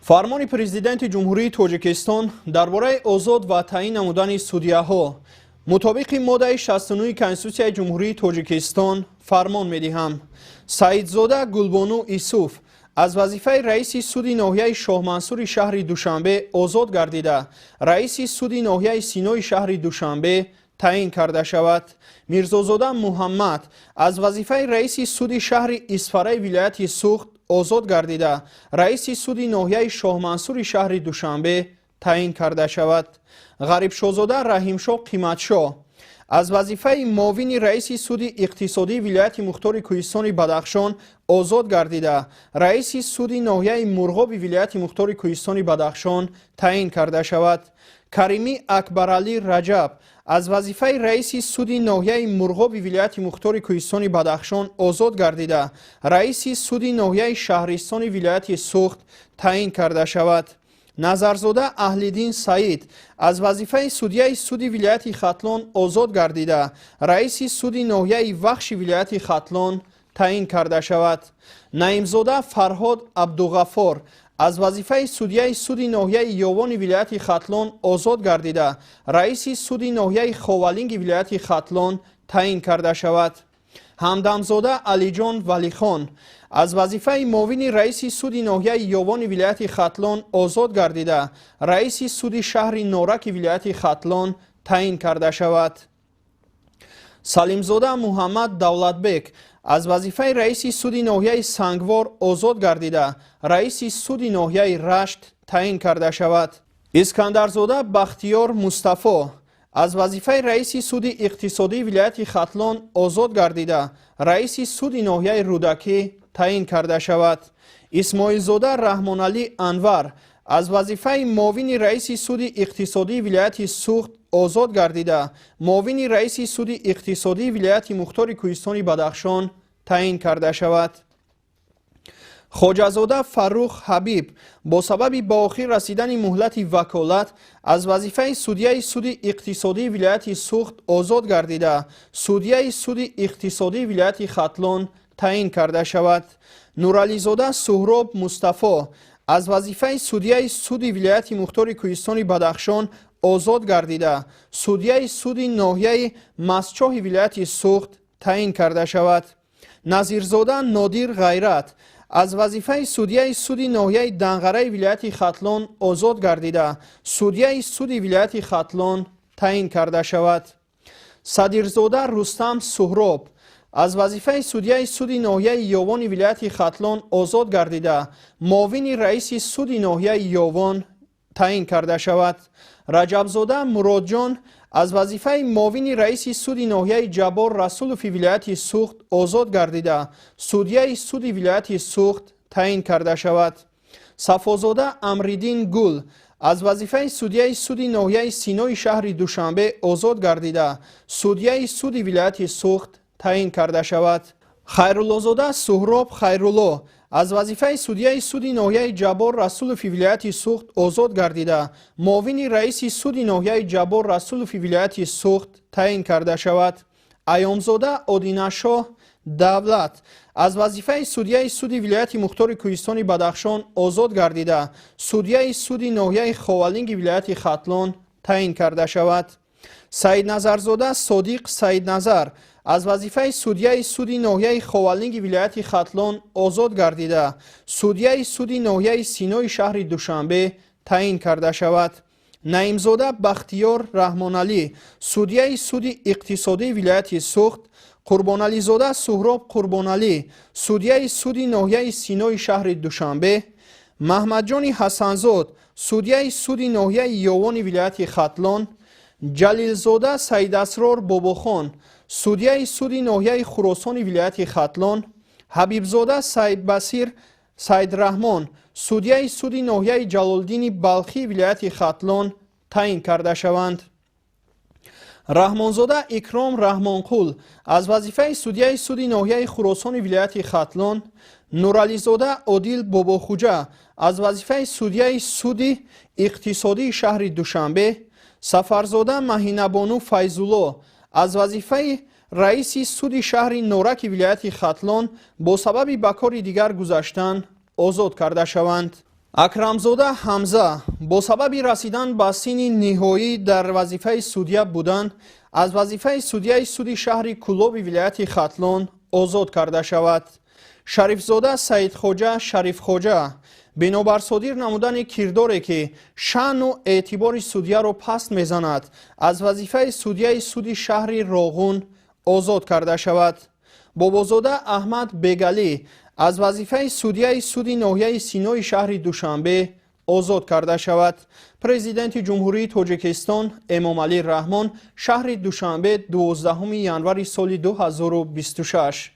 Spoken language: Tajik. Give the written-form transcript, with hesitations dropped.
фармони президенти ҷумҳурии тоҷикистон дар бораи озод ва таъин намудани судяҳо мутобиқи моддаи 69 конститутсияи ҷумҳурии тоҷикистон фармон медиҳам. Саидзода Гулбону Исуф аз вазифаи раиси суди ноҳияи Шоҳмансури шаҳри Душанбе озод гардида, раиси суди ноҳияи Синои шаҳри Душанбе таъин карда шавад. Мирзозода Муҳаммад аз вазифаи раиси суди шаҳри Исфараи вилояти Суғд озод гардида, раиси суди ноҳияи Шоҳмансури шаҳри Душанбе таъин карда шавад. Ғарибшозода Раҳимшоҳ Қиматшоҳ аз вазифаи муовини раиси суди иқтисодии вилояти Мухтори Кӯҳистони Бадахшон озод гардида, раиси суди ноҳияи Мурғоби вилояти Мухтори Кӯҳистони Бадахшон таъин карда шавад. Каримӣ Акбаралӣ Раҷаб аз вазифаи раиси суди ноҳияи Мурғоби вилояти Мухтори Кӯҳистони Бадахшон озод гардида, раиси суди ноҳияи Шаҳристони вилояти Суғд таъин карда шавад. Назарзода Аҳлиддин Саид аз вазифаи судяи суди вилояти Хатлон озод гардида, раиси суди ноҳияи Вахши вилояти Хатлон таъин карда шавад. Наимзода Фарҳод Абдуғаффор аз вазифаи судяи суди ноҳияи Ёвони вилояти Хатлон озод гардида, раиси суди ноҳияи Ховалинги вилояти Хатлон таъин карда шавад. Ҳамдамзода Алиҷон Валихон аз вазифаи муовини раиси суди ноҳияи Ёвони вилояти Хатлон озод гардида, раиси суди шаҳри Нораки вилояти Хатлон таъин карда шавад. Салимзода Муҳаммад Давлатбек аз вазифаи раиси суди ноҳияи Сангвор озод гардида, раиси суди ноҳияи Рашт таъин карда шавад. Искандарзода Бахтиёр Мустафо аз вазифаи раиси суди иқтисодии вилояти Хатлон озод гардида, раиси суди ноҳияи Рудакӣ таъин карда шавад. Исмоилзода Раҳмоналӣ Анвар аз вазифаи муовини раиси суди иқтисодии вилояти Суғд озод гардида, муовини раиси суди иқтисодии вилояти Мухтори Кӯҳистони Бадахшон таъин карда шавад. Хоҷазода Фаррух Ҳабиб бо сабаби ба охир расидани муҳлати ваколат аз вазифаи судяи суди иқтисодии вилояти Суғд озод гардида, судяи суди иқтисодии вилояти Хатлон таъин карда шавад. Нурализода Суҳроб Мустафо аз вазифаи судяи суди вилояти Мухтори Кӯҳистони Бадахшон озод гардида, судяи суди ноҳияи Мастчоҳи вилояти Суғд таъин карда шавад. Назирзода Нодир Ғайрат аз вазифаи судяи суди ноҳияи Данғараи вилояти Хатлон озод гардида, судяи суди вилояти Хатлон таъин карда шавад. Садирзода Рустам Суҳроб аз вазифаи судяи суди ноҳияи Ёвони вилояти Хатлон озод гардида, муовини раиси суди ноҳияи Ёвон таъин карда шавад. Раҷабзода Муроҷон аз вазифаи муовини раиси суди ноҳияи Ҷаббор Расулови вилояти Суғд озод гардида, судяи суди вилояти Суғд таъин карда шавад. Сафозода Амриддин Гул аз вазифаи судяи суди ноҳияи Синои шаҳри Душанбе озод гардида, судяи суди вилояти Суғд таъин карда шавад. Хайруллозода Суҳроб Хайрулло аз вазифаи судяи суди ноҳияи Ҷаббор Расулови вилояти Суғд озод гардида, муовини раиси суди ноҳияи Ҷаббор Расулови вилояти Суғд таъин карда шавад. Айёмзода Одинашоҳ Давлат аз вазифаи судяи суди вилояти Мухтори Кӯҳистони Бадахшон озод гардида, судяи суди ноҳияи Ховалинги вилояти Хатлон таъин карда шавад. Саидназарзода Содиқ Саидназар аз вазифаи судяи суди ноҳияи Ховалинги вилояти Хатлон озод гардида, судяи суди ноҳияи Синои шаҳри Душанбе таъин карда шавад. Наимзода Бахтиёр Раҳмоналӣ судяи суди иқтисодии вилояти Суғд, Қурбонализода Суҳроб Қурбоналӣ судяи суди ноҳияи Синои шаҳри Душанбе, Маҳмадҷони Ҳасанзод судяи суди ноҳияи Ёвони вилояти Хатлон, Ҷалилзода Саидасрор Бобохон судяи суди ноҳияи Хуросони вилояти Хатлон, Ҳабибзода Саидбасир Саидраҳмон судяи суди ноҳияи Ҷалолддини Балхии вилояти Хатлон таъин карда шаванд. Раҳмонзода Икром Раҳмонқул аз вазифаи судяи суди ноҳияи Хуросони вилояти Хатлон, Нурализода Одил Бобохуҷа аз вазифаи судяи суди иқтисодии шаҳри Душанбе, Сафарзода Маҳинабону Файзулло аз вазифаи раиси суди шаҳри Нораки вилояти Хатлон бо сабаби ба кори дигар гузаштан озод карда шаванд. اکرمزاده حمزه با سبب رسیدن به سن نهایی در وظیفه سودیه بودن از وظیفه سودیه سود شهر کلوب ولایت ختلون آزاد کرده شود. شریفزاده سید خوجه شریف خوجه بنابر صادر نمودن کرداری که شأن و اعتبار سودیه را پست میزند از وظیفه سودیه سود شهر راغون آزاد کرده شود. بابازاده احمد بیگلی از وظیفه سودیه سود ناحیه سینای شهر دوشنبه آزاد کرده شود. پرزیدنت جمهوری تاجیکستان امام علی رحمان شهر دوشنبه 12 ینوری سال 2026